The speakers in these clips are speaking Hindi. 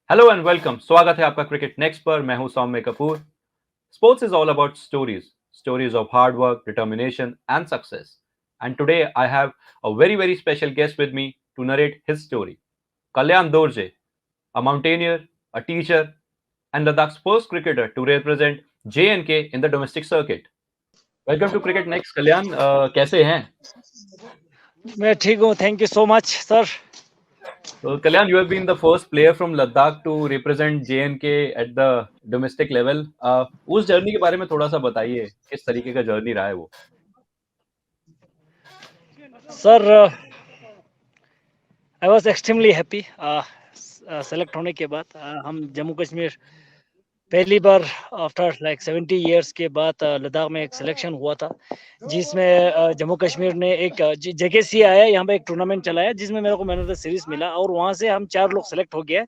Hello and welcome. स्वागत है आपका क्रिकेट नेक्स्ट पर। मैं हूं Saumya Kapoor. Sports is all about stories of hard work, determination and success. And today I have a very special guest with me to narrate his story. Kalyan Dorje, a mountaineer, a teacher, and Ladakh's first cricketer to represent J&K in the domestic circuit. Welcome to Cricket Next, Kalyan. कैसे हैं? मैं ठीक हूँ, thank you so much sir. So, Kalyan, you have been the first player from Ladakh to represent J&K at the domestic level. उस जर्नी के बारे में थोड़ा सा बताइए, किस तरीके का जर्नी रहा है वो? Sir I was extremely happy select होने के बाद। हम जम्मू कश्मीर पहली बार आफ्टर लाइक 70 इयर्स के बाद लद्दाख में एक सिलेक्शन हुआ था, जिसमें जम्मू कश्मीर ने एक जगह से आया, यहाँ पे एक टूर्नामेंट चलाया जिसमें मेरे को मैन ऑफ द सीरीज मिला और वहाँ से हम 4 लोग सेलेक्ट हो गए।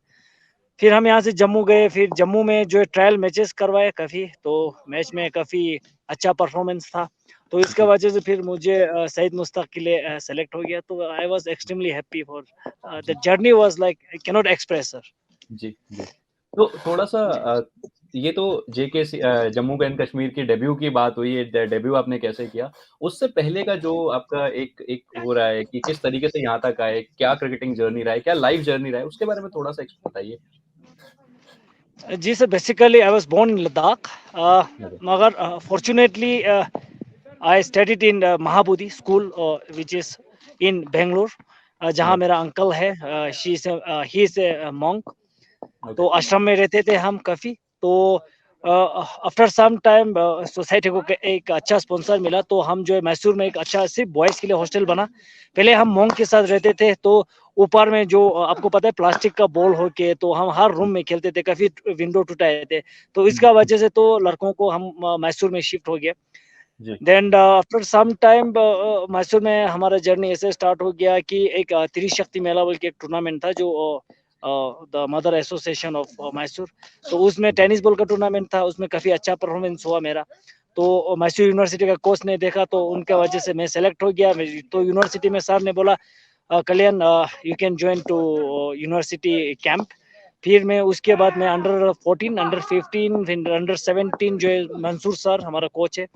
फिर हम यहाँ से जम्मू गए, फिर जम्मू में जो ट्रायल मैचेस करवाए काफ़ी, तो मैच में काफ़ी अच्छा परफॉर्मेंस था, तो इसका वजह से फिर मुझे सईद मुश्ताक के लिए सेलेक्ट हो गया। तो I was extremely happy for the journey was like I can not express sir. जी, जी। तो थोड़ा सा ये तो जेके जम्मू एंड कश्मीर की डेब्यू की बात हुई है, डेब्यू आपने कैसे किया? उससे पहले का जो आपका एक एक वो रहा है कि किस तरीके से यहाँ तक आए, क्या क्रिकेटिंग जर्नी रहा है, क्या लाइफ जर्नी रहा है, उसके बारे में थोड़ा सा बताइए। जी sir, basically I was born in Ladakh, Okay. मगर fortunately I studied in Mahabodhi school which is in Bangalore, जहाँ Right. मेरा अंकल है, he is a monk. Okay. तो आश्रम में रहते थे हम काफ़ी। तो आफ्टर सम टाइम सोसाइटी को एक अच्छा स्पॉन्सर मिला, तो हम जो है मैसूर में एक अच्छा सिर्फ बॉयज़ के लिए हॉस्टल बना। पहले हम मॉन्क के साथ रहते थे, तो ऊपर में जो आपको पता है प्लास्टिक का बॉल हो के, तो हम हर रूम में खेलते थे, काफ़ी विंडो टूटाए थे। तो इसका वजह से तो लड़कों को हम मैसूर में शिफ्ट हो गए। जी। Then after some time Mysore में हमारा जर्नी ऐसे स्टार्ट हो गया कि एक त्रिशक्ति मेला बोल के एक टूर्नामेंट था, जो the mother association of Mysore, तो उसमें टेनिस बॉल का टूर्नामेंट था, उसमें काफ़ी अच्छा परफॉर्मेंस हुआ मेरा। तो मैसूर यूनिवर्सिटी का कोच ने देखा, तो उनके वजह से मैं सेलेक्ट हो गया। तो यूनिवर्सिटी में सर ने बोला, Kalyan you can join to university camp. फिर मैं उसके बाद मैं अंडर 14, अंडर 15, फिर अंडर 17 जो है मंसूर सर हमारा कोच है,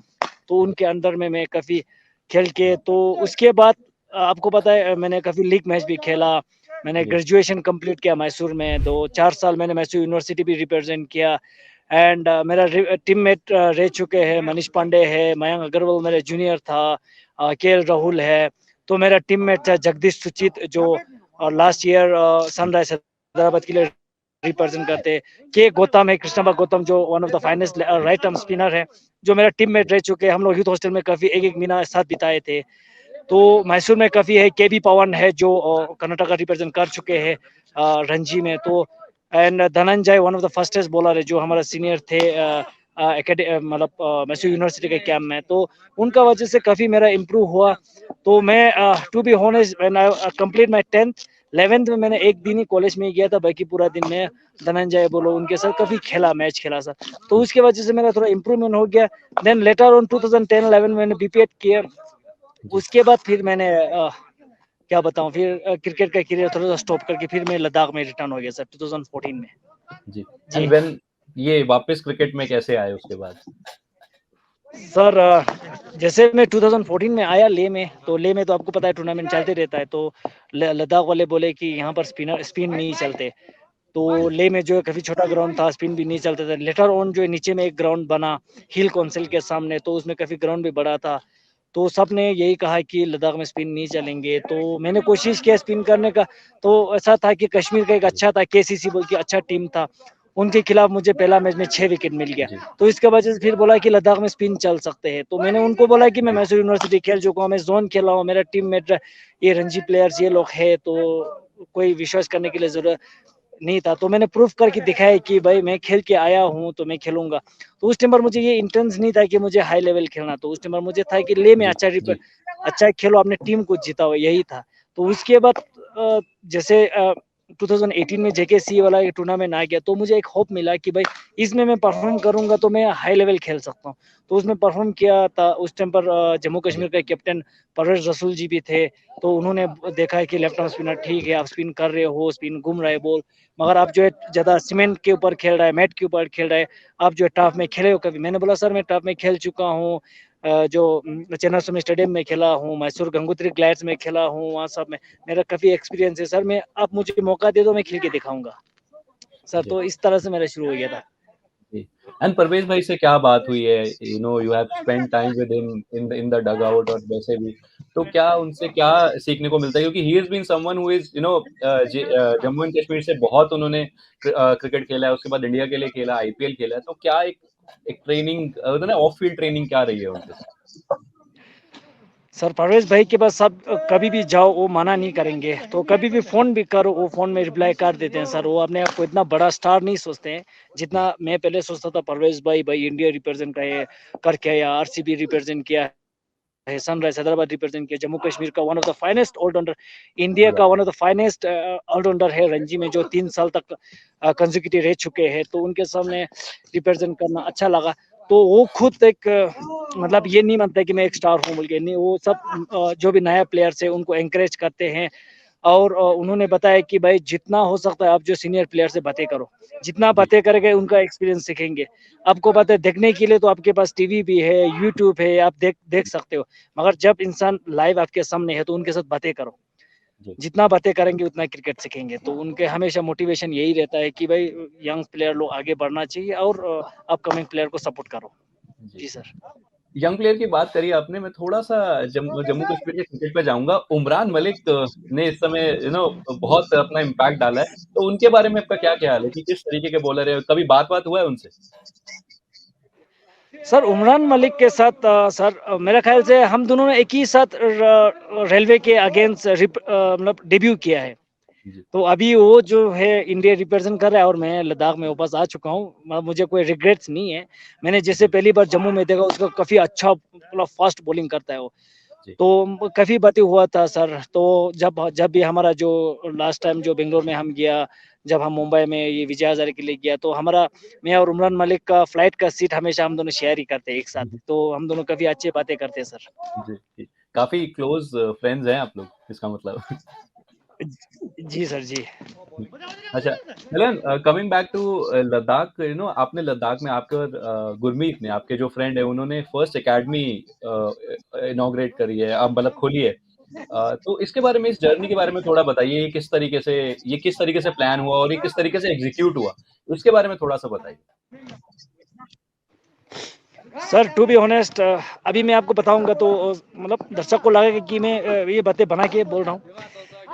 तो उनके अंदर में मैं काफ़ी खेल के, तो उसके बाद आपको पता है मैंने काफ़ी लीग मैच भी खेला। मैंने जी। ग्रेजुएशन कंप्लीट किया मैसूर में, 2-4 साल मैंने मैसूर यूनिवर्सिटी भी रिप्रेजेंट किया। एंड मेरा टीममेट रह चुके हैं, मनीष पांडे है, मयंक अग्रवाल मेरा जूनियर था, के राहुल है। तो मेरा टीममेट था जगदीश सुचित, जो लास्ट ईयर सनराइज हैदराबाद के लिए रिप्रेजेंट करते। के गौतम है, कृष्णा गौतम, जो one of the finest right arm spinner है, जो मेरा टीममेट रह चुके हैं। हम लोग यूथ हॉस्टल में काफ़ी एक एक महीना साथ बिताए थे। तो मैसूर में काफ़ी है, के बी पवन है, जो कर्नाटका रिप्रेजेंट कर चुके हैं रणजी में। तो and Dhananjay one of the fastest bowler है, जो हमारा सीनियर थे मतलब मैसूर यूनिवर्सिटी के कैंप में। तो उनका वजह से काफ़ी मेरा इम्प्रूव हुआ। तो मैं to be honest when I complete my 10th 11th में मैंने एक दिन ही कॉलेज में ही गया था, बाकी पूरा दिन में धनंजय बोलो उनके साथ काफ़ी खेला, मैच खेला सर। तो उसके वजह से मेरा थोड़ा इम्प्रूवमेंट हो गया। देन लेटर ऑन 2010-11 मैंने बीपीएड किया। जी। उसके बाद फिर मैंने क्या बताऊं, फिर क्रिकेट का करियर थोड़ा सा स्टॉप करके फिर मैं लद्दाख में रिटर्न हो गया सर 2014 में। जी। जी एंड व्हेन ये वापस क्रिकेट में कैसे आए उसके बाद? सर, जैसे मैं 2014 में आया ले में, तो ले में तो आपको पता है टूर्नामेंट चलते रहता है। तो लद्दाख वाले बोले कि यहाँ पर स्पिन नहीं चलते। तो ले में जो है काफ़ी छोटा ग्राउंड था, स्पिन भी नहीं चलते थे। लेटर ऑन जो है नीचे में एक ग्राउंड बना हिल काउंसिल के सामने, तो उसमें काफ़ी ग्राउंड भी बड़ा था। तो सब ने यही कहा कि लद्दाख में स्पिन नहीं चलेंगे, तो मैंने कोशिश किया स्पिन करने का। तो ऐसा था कि कश्मीर का एक अच्छा था, केसीसी बोल के अच्छा टीम था, उनके खिलाफ मुझे पहला मैच में 6 विकेट मिल गया। जी। तो इसके वजह से फिर बोला कि लद्दाख में स्पिन चल सकते हैं। तो मैंने उनको बोला कि मैं जी। मैसूर यूनिवर्सिटी खेल चुका हूँ, मैं जोन खेला हूँ, मेरा टीम मेट ये रणजी प्लेयर्स ये लोग है, तो कोई विश्वास करने के लिए जरूरत नहीं था। तो मैंने प्रूफ करके दिखाया कि भाई मैं खेल के आया हूँ, तो मैं खेलूंगा। तो उस टाइम पर मुझे ये इंटेंस नहीं था कि मुझे हाई लेवल खेलना, तो उस टाइम पर मुझे था कि ले में जी। अच्छा खेलो, अपने टीम को जिताओ, यही था। तो उसके बाद जैसे 2018 में जेकेसी वाला ये टूर्नामेंट आ गया, तो मुझे एक होप मिला कि भाई इसमें मैं परफॉर्म करूंगा तो मैं हाई लेवल खेल सकता हूँ। तो उसमें परफॉर्म किया था। उस टाइम पर जम्मू कश्मीर का कैप्टन परवेज रसूल जी भी थे, तो उन्होंने देखा है कि लेफ्ट आर्म स्पिनर ठीक है, आप स्पिन कर रहे हो, स्पिन घूम रहा है बॉल, मगर आप जो है ज़्यादा सीमेंट के ऊपर खेल रहा है, मैट के ऊपर खेल रहा है, आप जो है टर्फ में खेले हो कभी? मैंने बोला सर मैं टर्फ में खेल चुका हूँ, जो चेन्नई स्टेडियम में खेला हूँ, मैसूर गंगोत्री ग्लैड्स में खेला हूँ, वहाँ सब में मेरा काफ़ी एक्सपीरियंस है सर, मैं आप मुझे मौका दे दो, मैं खेल के दिखाऊंगा सर। जी तो इस तरह से मेरा शुरू हो गया था। जी। एंड परवेज भाई से क्या बात हुई है? You know you have spent time with him in the dugout और वैसे भी, तो क्या उनसे क्या सीखने को मिलता है? क्योंकि he has been someone who is Jammu and Kashmir से बहुत उन्होंने क्रिकेट खेला है, उसके बाद इंडिया के लिए खेला, आईपीएल खेला है, तो क्या एक एक ट्रेनिंग ना ऑफ फील्ड ट्रेनिंग क्या रही है उनके साथ? सर परवेज भाई के पास सब कभी भी जाओ वो मना नहीं करेंगे, तो कभी भी फ़ोन भी करो वो फ़ोन में रिप्लाई कर देते हैं सर। वो अपने आप को इतना बड़ा स्टार नहीं सोचते हैं जितना मैं पहले सोचता था। परवेज भाई इंडिया रिप्रेजेंट का ये करके आया, आरसीबी रिप्रेजेंट किया है, सनराइज हैदराबाद रिप्रेजेंट किया, जम्मू कश्मीर का one of the finest allrounder, India का one of the finest allrounder है रणजी में, जो 3 साल तक कंजिक्यूटिव रह चुके हैं, तो उनके सामने रिप्रेजेंट करना अच्छा लगा। तो वो खुद एक मतलब ये नहीं मानता कि मैं एक स्टार हूँ बोल के, नहीं, वो सब जो भी नया प्लेयर्स है उनको एंकरेज करते हैं, और उन्होंने बताया कि भाई जितना हो सकता है आप जो सीनियर प्लेयर से बातें करो, जितना जी बातें करेंगे उनका एक्सपीरियंस सीखेंगे। आपको पता है देखने के लिए तो आपके पास टीवी भी है, यूट्यूब है, आप देख देख सकते हो, मगर जब इंसान लाइव आपके सामने है तो उनके साथ बातें करो। जी जितना बातें करेंगे उतना क्रिकेट सीखेंगे। तो उनके हमेशा मोटिवेशन यही रहता है कि भाई यंग प्लेयर लोग आगे बढ़ना चाहिए और अपकमिंग प्लेयर को सपोर्ट करो। जी। जी सर। यंग प्लेयर की बात करी आपने, मैं थोड़ा-सा जम्मू कश्मीर के क्रिकेट पे जाऊँगा। उमरान मलिक ने इस समय बहुत अपना इम्पैक्ट डाला है, तो उनके बारे में आपका क्या ख़्याल है कि किस तरीके के बॉलर हैं? कभी बात-वात हुआ है उनसे? सर उमरान मलिक के साथ सर मेरा ख्याल से हम दोनों ने एक ही साथ रेलवे के अगेंस्ट मतलब डेब्यू किया है। जी, तो अभी वो जो है इंडिया रिप्रेजेंट कर रहा है और मैं लद्दाख में वापस आ चुका हूँ। मुझे कोई रिग्रेट्स नहीं है। मैंने जैसे जी, पहली बार जम्मू में देखा, उसका काफ़ी अच्छा मतलब फास्ट बॉलिंग करता है वो। जी, तो काफ़ी बातें हुआ था सर। तो जब जब भी हमारा जो लास्ट टाइम जो बेंगलोर में हम गया, जब हम मुंबई में ये विजय हज़ारे के लिए गया, तो हमारा मैं और उमरान मलिक का फ्लाइट का सीट हमेशा हम दोनों शेयर ही करते हैं एक साथ। तो हम दोनों काफ़ी अच्छी बातें करते हैं सर। जी, जी। काफ़ी क्लोज़ फ्रेंड्स हैं आप लोग, इसका मतलब। जी सर, जी। अच्छा, मिलन कमिंग बैक टू लद्दाख, आपने लद्दाख में आपके और गुरमीत ने, आपके जो फ्रेंड है, उन्होंने फर्स्ट अकेडमी इनॉग्रेट करी है, अब मतलब खोली है। तो इसके बारे में, इस जर्नी के बारे में थोड़ा बताइए, ये किस तरीके से प्लान हुआ और ये किस तरीके से एग्ज़ीक्यूट हुआ? उसके बारे में थोड़ा-सा बताइए। सर टू बी ऑनेस्ट अभी मैं आपको बताऊंगा तो मतलब दर्शक को लगेगा कि मैं ये बातें बना के बोल रहा हूँ।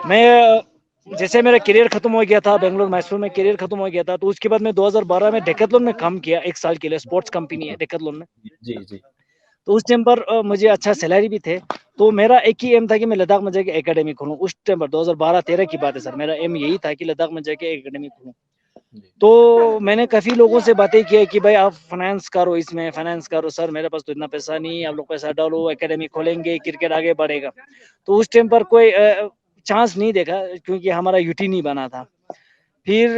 मैं जैसे मेरा करियर खत्म हो गया था, बेंगलोर मैसूर में करियर खत्म हो गया था, तो उसके बाद मैं 2012 में डेकाथलॉन में काम किया 1 साल के लिए। स्पोर्ट्स कंपनी है जी, डेकाथलॉन में। जी, जी, तो उस टाइम पर मुझे अच्छा सैलरी भी थे। तो मेरा एक ही एम था कि मैं लद्दाख में जाके एकेडमी खोलूँ। उस टाइम पर 2012-13 की बात है सर। मेरा एम यही था कि लद्दाख में जाके एकेडमी खोलूँ। जी, तो मैंने काफ़ी लोगों से बातें की है कि भाई आप फाइनेंस करो, इसमें फाइनेंस करो। सर मेरे पास तो इतना पैसा नहीं है, आप लोग पैसा डालो, एकेडमी खोलेंगे, क्रिकेट आगे बढ़ेगा। तो उस टाइम पर कोई चांस नहीं देखा, क्योंकि हमारा यूटी नहीं बना था। फिर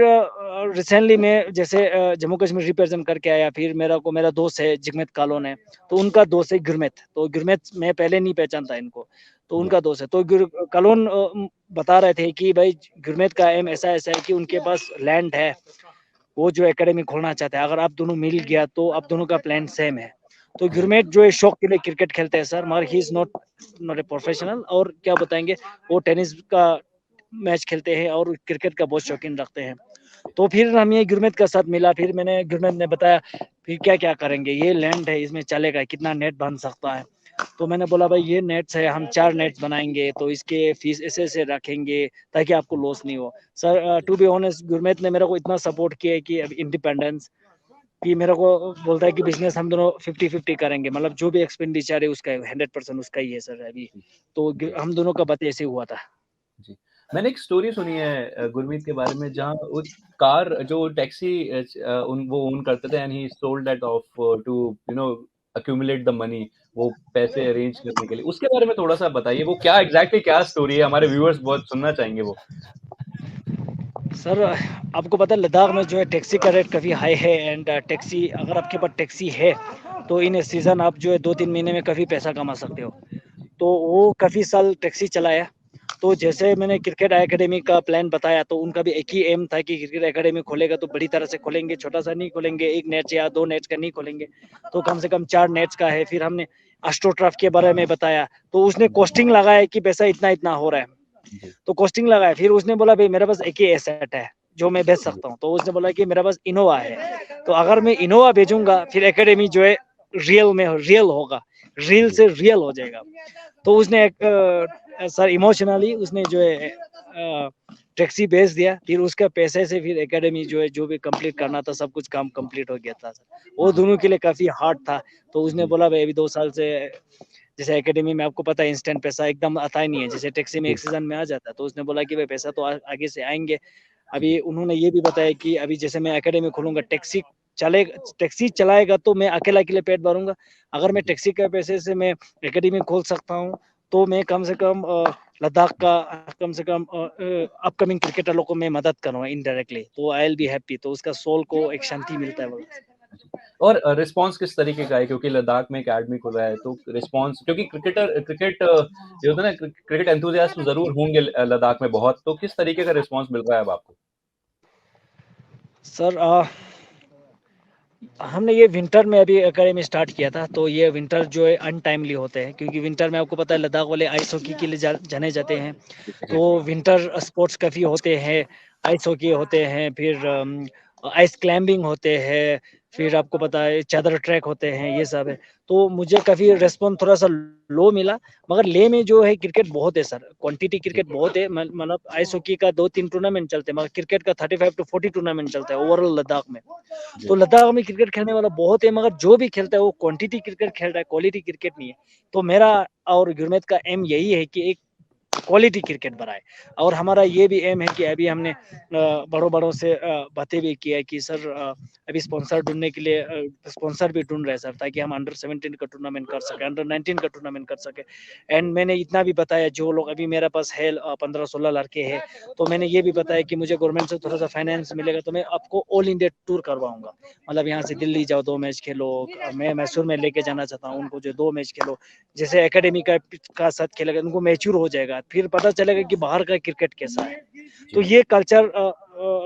रिसेंटली मैं जैसे जम्मू कश्मीर रिप्रेजेंट करके आया, फिर मेरा दोस्त है जिगमित कालोन है, तो उनका दोस्त है गुरमीत। तो गुरमीत मैं पहले नहीं पहचानता इनको, तो जी, उनका दोस्त है। तो कालोन बता रहे थे कि भाई गुरमीत का एम ऐसा-ऐसा है कि उनके पास लैंड है, वो जो एकेडमी खोलना चाहते हैं। अगर आप दोनों मिल गया तो आप दोनों का प्लान सेम है। तो जी, गुरमीत जो है शौक के लिए क्रिकेट खेलते हैं सर, मगर he is not not a professional. और क्या बताएँगे, वो टेनिस का मैच खेलते हैं और क्रिकेट का बहुत शौकीन रखते हैं। तो फिर हम ये गुरमीत का साथ मिला, फिर गुरमीत ने बताया फिर क्या-क्या करेंगे, ये लैंड है इसमें चलेगा, कितना नेट बन सकता है। तो मैंने बोला भाई ये नेट्स है, हम 4 नेट्स बनाएँगे, तो इसके फीस ऐसे-ऐसे रखेंगे ताकि आपको लॉस नहीं हो। Sir ji, to be honest Gurmeet ने मेरे को इतना सपोर्ट किया है कि अब इंडिपेंडेंस कि मेरे को बोलता है कि बिज़नेस हम दोनों 50-50 करेंगे, मतलब जो भी एक्सपेंडिचर है उसका 100% उसका ही है सर अभी। जी, तो जी। हम दोनों का बात ऐसे हुआ था। जी। मैंने एक स्टोरी सुनी है गुरमीत के बारे में, जहाँ वो कार जो टैक्सी वो ओन करते थे, and he sold that off to accumulate the money, वो पैसे अरेंज करने के लिए। उसके बारे में थोड़ा-सा बताइए, वो क्या एग्ज़ैक्टली क्या स्टोरी है? हमारे व्यूअर्स बहुत सुनना चाहेंगे वो। सर, आपको पता है लद्दाख में जो है टैक्सी का रेट काफ़ी हाई है। एंड टैक्सी, अगर आपके पास टैक्सी है तो इन सीज़न आप जो है 2-3 महीने में काफ़ी पैसा कमा सकते हो। तो वो काफ़ी साल टैक्सी चलाया। तो जैसे मैंने क्रिकेट एकेडमी का प्लान बताया, तो उनका भी एक ही एम था कि क्रिकेट एकेडमी खोलेगा तो बड़ी तरह से खोलेंगे, छोटा-सा नहीं खोलेंगे, 1 नेट या 2 नेट का नहीं खोलेंगे। तो कम से कम 4 नेट्स का है। फिर हमने एस्ट्रोटर्फ के बारे में बताया, तो उसने कॉस्टिंग लगाया कि पैसा इतना-इतना हो रहा है। जी, तो कॉस्टिंग लगाया, फिर उसने बोला भई मेरे पास एक ही एसेट है, जो मैं बेच जी, सकता हूँ। तो उसने बोला कि मेरे पास इनोवा है, तो अगर मैं इनोवा बेचूँगा फिर एकेडमी जो है रियल होगा, रील जी, से रियल हो जाएगा। तो उसने एक सर इमोशनली उसने जो है टैक्सी बेच दिया। फिर उसका पैसे से फिर एकेडमी जो है जो भी कंप्लीट करना था सब कुछ काम कंप्लीट हो गया था सर। वो जी, दोनों के लिए काफ़ी हार्ड था। तो उसने जी, बोला भाई अभी 2 साल से, जैसे एकेडमी में आपको पता है इंस्टेंट पैसा एकदम आता ही नहीं है, जैसे टैक्सी में जी, एक सीज़न में आ जाता है। तो उसने बोला कि भाई पैसा तो आगे से आएँगे। जी, अभी उन्होंने ये भी बताया कि अभी जैसे मैं एकेडमी खोलूँगा, टैक्सी चलाएगा तो मैं अकेले पेट भरूँगा। अगर मैं जी। टैक्सी के पैसे से मैं एकेडमी खोल सकता हूँ, तो मैं कम से कम लद्दाख का कम से कम अपकमिंग क्रिकेटरों को मैं मदद करूँगा इनडायरेक्टली, तो आई विल बी हैप्पी। तो उसका सोल को एक शांति मिलता है बोला। और रिस्पॉन्स किस तरीके का है? क्योंकि लद्दाख में अकेडमी खुला है, तो रिस्पॉन्स क्योंकि ये होता है ना क्रिकेट एंथुसियास्ट ज़रूर होंगे लद्दाख में बहुत, तो किस तरीके का रिस्पॉन्स मिल रहा है अब आपको? सर, हमने ये विंटर में अभी एकेडमी स्टार्ट किया था, तो ये विंटर जो है अनटाइमली होते हैं, क्योंकि विंटर में आपको पता है लद्दाख वाले आइस हॉकी के लिए जाने जाते हैं। जी, तो विंटर स्पोर्ट्स काफ़ी होते हैं, आइस हॉकी होते हैं, फिर आइस क्लाइंबिंग होते हैं, फिर आपको पता है चादर ट्रैक होते हैं, ये सब है। तो मुझे काफ़ी रिस्पॉन्स थोड़ा-सा लो मिला, मगर लेह में जो है क्रिकेट बहुत है सर, क्वांटिटी जी, क्रिकेट बहुत है। मतलब आइस हॉकी का 2-3 टूर्नामेंट चलते हैं, मगर क्रिकेट का 35 टू 40 टूर्नामेंट चलता है ओवरऑल लद्दाख में। तो जी, लद्दाख में क्रिकेट खेलने वाला बहुत है, मगर जो भी खेलता है वो क्वांटिटी क्रिकेट खेल रहा है, क्वालिटी क्रिकेट नहीं है। तो मेरा जी, और गुरमीत का एम यही है कि एक क्वालिटी क्रिकेट बनाए। और हमारा ये भी एम है कि अभी हमने बड़ों-बड़ों से बातें भी की है कि सर, अभी स्पॉन्सर ढूँढने के लिए स्पॉन्सर भी ढूँढ रहे हैं सर, ताकि हम अंडर 17 का टूर्नामेंट कर सकें, अंडर 19 का टूर्नामेंट कर सकें। एंड मैंने इतना भी बताया, जो लोग अभी मेरे पास है 15-16 लड़के हैं, तो मैंने ये भी बताया कि मुझे गवर्नमेंट से थोड़ा-सा फाइनेंस मिलेगा तो मैं आपको ऑल इंडिया टूर करवाऊँगा। मतलब यहाँ से दिल्ली जाओ 2 मैच खेलो, मैं मैसूर में लेके जाना चाहता हूँ उनको, जो 2 मैच खेलो। जैसे एकेडमी का साथ खेलेगा, उनको मैच्योर हो जाएगा, फिर पता चलेगा कि बाहर का क्रिकेट कैसा है। तो जी। ये कल्चर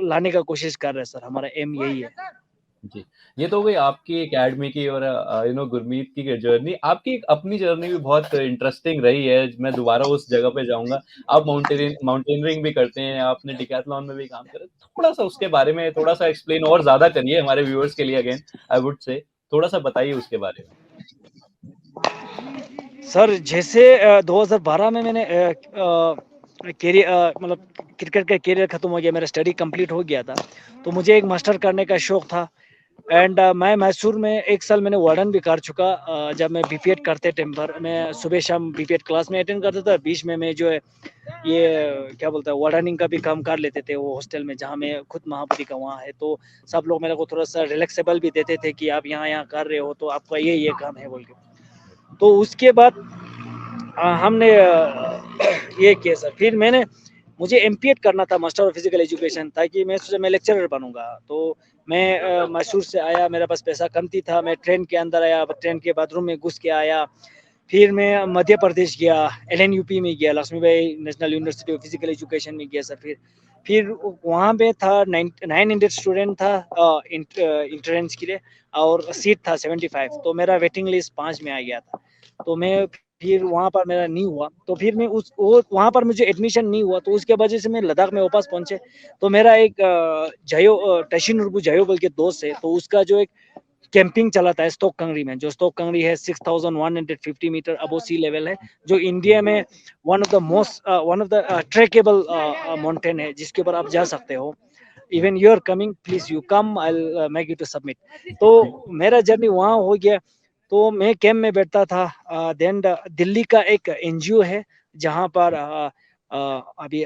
लाने का कोशिश कर रहे हैं सर, हमारा एम यही है। जी, ये तो हो गई आपकी अकेडमी की और गुरमीत की जर्नी। आपकी एक अपनी जर्नी भी बहुत इंटरेस्टिंग रही है। मैं दोबारा उस जगह पे जाऊँगा। आप माउंटेनियरिंग भी करते हैं, आपने डिकैथलॉन में भी काम करा। थोड़ा-सा उसके बारे में थोड़ा-सा एक्सप्लेन और ज़्यादा करिए हमारे व्यूअर्स के लिए अगेन आई वुड से थोड़ा-सा बताइए उसके बारे में। सर, जैसे 2012 में मैंने मतलब क्रिकेट का करियर खत्म हो गया, मेरा स्टडी कंप्लीट हो गया था। तो मुझे एक मास्टर करने का शौक था। एंड मैं मैसूर में 1 साल मैंने वार्डन भी कर चुका। जब मैं बीपीएड करते टाइम पर मैं सुबह-शाम बीपीएड क्लास में अटेंड करता था। बीच में मैं जो है ये क्या बोलते हैं वार्डनिंग का भी काम कर लेते थे वो हॉस्टल में, जहाँ मैं खुद महापति का वहाँ है। तो सब लोग मेरे को थोड़ा-सा रिलैक्सेबल भी देते थे कि आप यहाँ-यहाँ कर रहे हो तो आपका ये काम है बोल के। तो उसके बाद हमने ये किया सर। फिर मुझे एमपीएड करना था, मास्टर ऑफ फिजिकल एजुकेशन, ताकि मैं सोचा मैं लेक्चरर बनूंगा। तो मैं मैसूर से आया, मेरे पास पैसा कमती था, मैं ट्रेन के अंदर आया, ट्रेन के बाथरूम में घुस के आया। फिर मैं मध्य प्रदेश गया, एलएनयूपी में गया, Lakshmibai National University of Physical Education में गया सर। फिर वहाँ पे था 900 स्टूडेंट था इंट्रेंस के लिए, और सीट था 75। तो मेरा वेटिंग लिस्ट 5 में आ गया था। तो मैं फिर वहाँ पर मेरा नहीं हुआ, तो फिर मैं उस वो वहाँ पर मुझे एडमिशन नहीं हुआ, तो उसके वजह से मैं लद्दाख में वापस पहुँचे। तो मेरा एक टशीनुरबू जयो बोल के दोस्त है, तो उसका जो एक कैंपिंग चलाता है स्टोक कंगरी में, जो स्टोक कंगरी है 6150 मीटर अबो सी लेवल है, जो इंडिया में one of the trackable mountain है, जिसके ऊपर आप जा सकते हो। Even you are coming, please you come, I will make you to submit. तो मेरा जर्नी वहाँ हो गया। तो मैं कैंप में बैठता था। देन दिल्ली का एक एनजीओ है, जहाँ पर अभी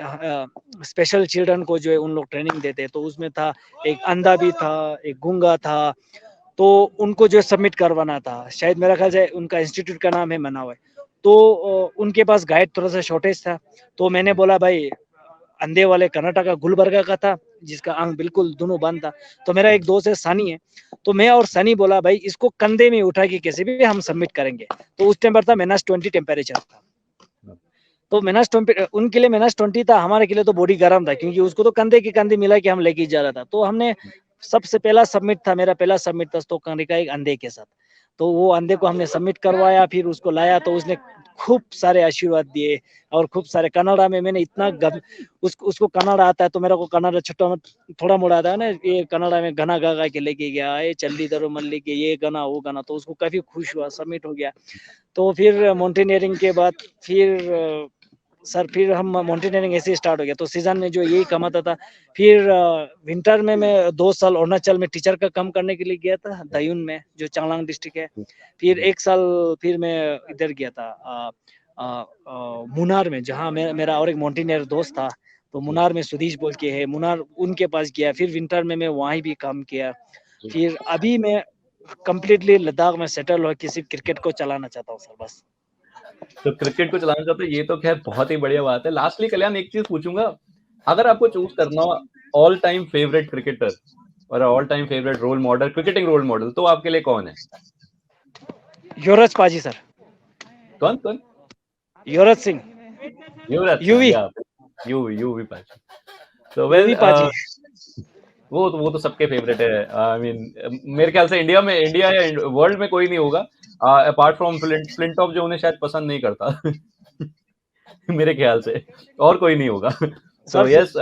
स्पेशल चिल्ड्रन को जो है उन लोग ट्रेनिंग देते हैं। तो उसमें था एक अंधा भी था, एक गूंगा था। तो उनको जो सबमिट करवाना था, शायद मेरा ख्याल से उनका इंस्टीट्यूट का नाम है मनावा। तो उनके पास गाइड थोड़ा सा शॉर्टेज था। तो मैंने बोला भाई, अंधे वाले कर्नाटका गुलबर्गा का था, जिसका आंख बिल्कुल दोनों बंद था। तो मेरा एक दोस्त है सनी है, तो मैं और सनी बोला भाई इसको कंधे में उठा के कैसे भी हम सबमिट करेंगे। तो उस टाइम पर था -20 टेम्परेचर था। तो उनके लिए -20 था, हमारे के लिए तो बॉडी गर्म था, क्योंकि उसको तो कंधे के कंधे मिला के हम लेके जा रहा था। तो हमने सबसे पहला सबमिट था, मेरा पहला सबमिट था तो कंधे का एक अंधे के साथ। तो वो अंधे को हमने सबमिट करवाया, फिर उसको लाया तो उसने खूब सारे आशीर्वाद दिए और खूब सारे कन्नड़ा में मैंने इतना उसको कन्नड़ा आता है, तो मेरा को कन्नड़ा छोटा थोड़ा मोड़ा आता है ना, ये कन्नड़ा में गाना गा गा के लेके गया, ये चल्ली दरो मल्ली के ये गाना वो गाना, तो उसको काफी खुश हुआ, सबमिट हो गया। तो फिर माउंटेनियरिंग के बाद फिर हम माउंटेनियरिंग ऐसे ही स्टार्ट हो गया। तो सीजन में जो यही कमाता था। फिर विंटर में मैं 2 साल अरुणाचल में टीचर का काम करने के लिए गया था, दायून में, जो चांगलांग डिस्ट्रिक्ट है। फिर 1 साल फिर मैं इधर गया था मुन्नार में, जहाँ मेरा और एक माउंटेनियर दोस्त था। तो मुन्नार में सुधीश बोल के है, मुन्नार उनके पास गया। फिर विंटर में मैं वहीं भी काम किया। फिर अभी मैं कंप्लीटली लद्दाख में सेटल हो के सिर्फ क्रिकेट को चलाना चाहता हूँ सर, बस। तो क्रिकेट को चलाना चाहते हो, ये तो खैर बहुत ही बढ़िया बात है। लास्टली कल्याण एक चीज पूछूंगा, अगर आपको चूज करना हो ऑल टाइम फेवरेट क्रिकेटर और all time favourite role model, cricketing role model, तो आपके लिए कौन है? युवराज पाजी सर। कौन? युवराज सिंह। युवराज यूवी। यूवी पाजी। तो यूवी पाजी। वो तो सबके फेवरेट है। आई मीन मेरे ख्याल से इंडिया या वर्ल्ड में कोई नहीं होगा अपार्ट फ्रॉम फ्लिंटॉफ, जो उन्हें शायद पसंद नहीं करता मेरे ख्याल से और कोई नहीं होगा। सो यस,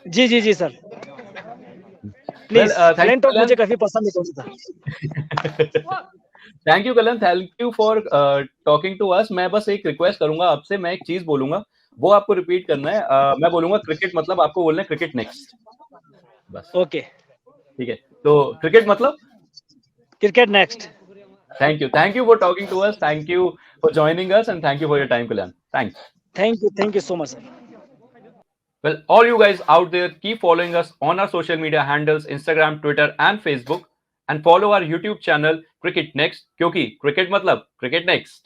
जी सर, प्लीज। फ्लिंटॉफ मुझे काफी पसंद है। Thank you Kalyan, thank you for talking to us. मैं बस एक रिक्वेस्ट करूंगा आपसे, मैं एक चीज बोलूंगा, वो आपको रिपीट करना है। मैं बोलूंगा क्रिकेट मतलब, आपको बोलना है क्रिकेट नेक्स्ट, बस। ओके, ठीक है, तो क्रिकेट मतलब cricket next. Thank you for talking to us. Thank you for joining us, and thank you for your time, Kalyan. Thanks. Thank you so much, sir. Well, all you guys out there, keep following us on our social media handles, Instagram, Twitter, and Facebook, and follow our YouTube channel, Cricket Next, क्योंकि क्रिकेट मतलब क्रिकेट नेक्स्ट।